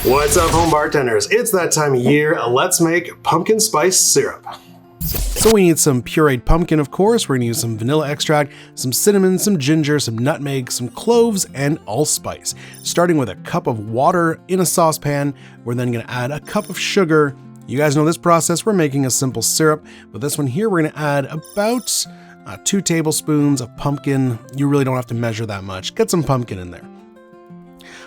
What's up, home bartenders? It's that time of year. Let's make pumpkin spice syrup. So we need some pureed pumpkin, of course. We're gonna use some vanilla extract, some cinnamon, some ginger, some nutmeg, some cloves, and allspice. Starting with a cup of water in a saucepan, we're then gonna add a cup of sugar. You guys know this process. We're making a simple syrup, but this one here, we're gonna add about 2 tablespoons of pumpkin. You really don't have to measure that much. Get some pumpkin in there.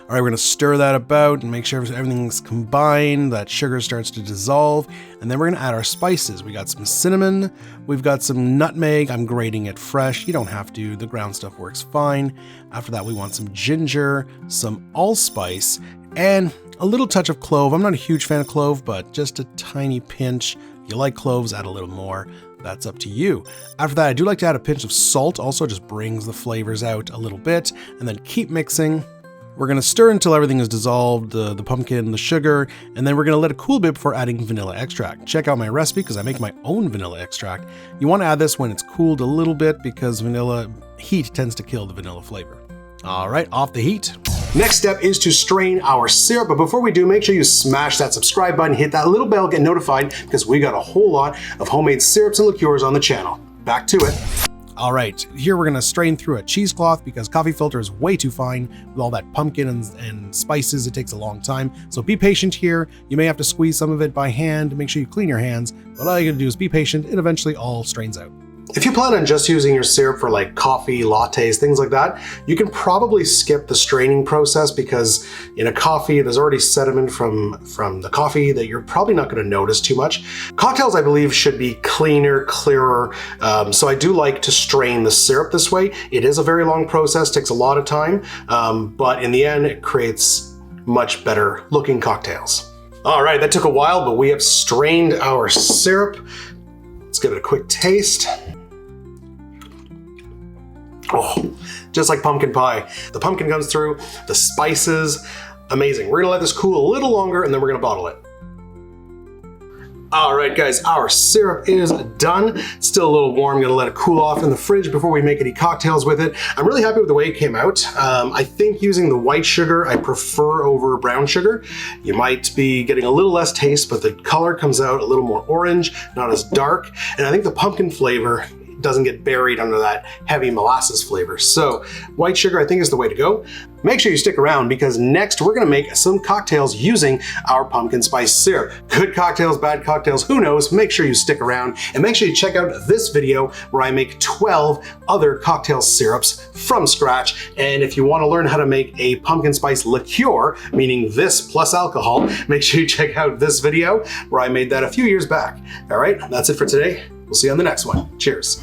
All right, we're gonna stir that about and make sure everything's combined, that sugar starts to dissolve, and then we're gonna add our spices. We got some cinnamon, we've got some nutmeg. I'm grating it fresh. You don't have to, the ground stuff works fine. After that, we want some ginger, some allspice, and a little touch of clove. I'm not a huge fan of clove, but just a tiny pinch. If you like cloves, add a little more. That's up to you. After that, I do like to add a pinch of salt. Also just brings the flavors out a little bit, and then keep mixing. We're gonna stir until everything is dissolved, the pumpkin, the sugar, and then we're gonna let it cool a bit before adding vanilla extract. Check out my recipe because I make my own vanilla extract. You wanna add this when it's cooled a little bit because vanilla heat tends to kill the vanilla flavor. All right, off the heat. Next step is to strain our syrup, but before we do, make sure you smash that subscribe button, hit that little bell, get notified because we got a whole lot of homemade syrups and liqueurs on the channel. Back to it. All right, here we're gonna strain through a cheesecloth because coffee filter is way too fine with all that pumpkin and spices. It takes a long time, so be patient here. You may have to squeeze some of it by hand. Make sure you clean your hands, but all you gotta do is be patient. It eventually all strains out. If you plan on just using your syrup for like coffee, lattes, things like that, you can probably skip the straining process because in a coffee, there's already sediment from the coffee that you're probably not going to notice too much. Cocktails, I believe, should be cleaner, clearer. So I do like to strain the syrup this way. It is a very long process, takes a lot of time, but in the end, it creates much better looking cocktails. All right, that took a while, but we have strained our syrup. Let's give it a quick taste. Oh, just like pumpkin pie. The pumpkin comes through, the spices, amazing. We're gonna let this cool a little longer and then we're gonna bottle it. All right, guys, our syrup is done. Still a little warm, gonna let it cool off in the fridge before we make any cocktails with it. I'm really happy with the way it came out. I think using the white sugar, I prefer over brown sugar. You might be getting a little less taste, but the color comes out a little more orange, not as dark. And I think the pumpkin flavor doesn't get buried under that heavy molasses flavor. So white sugar, I think, is the way to go. Make sure you stick around because next we're gonna make some cocktails using our pumpkin spice syrup. Good cocktails, bad cocktails, who knows? Make sure you stick around and make sure you check out this video where I make 12 other cocktail syrups from scratch. And if you wanna learn how to make a pumpkin spice liqueur, meaning this plus alcohol, make sure you check out this video where I made that a few years back. All right, that's it for today. We'll see you on the next one. Cheers.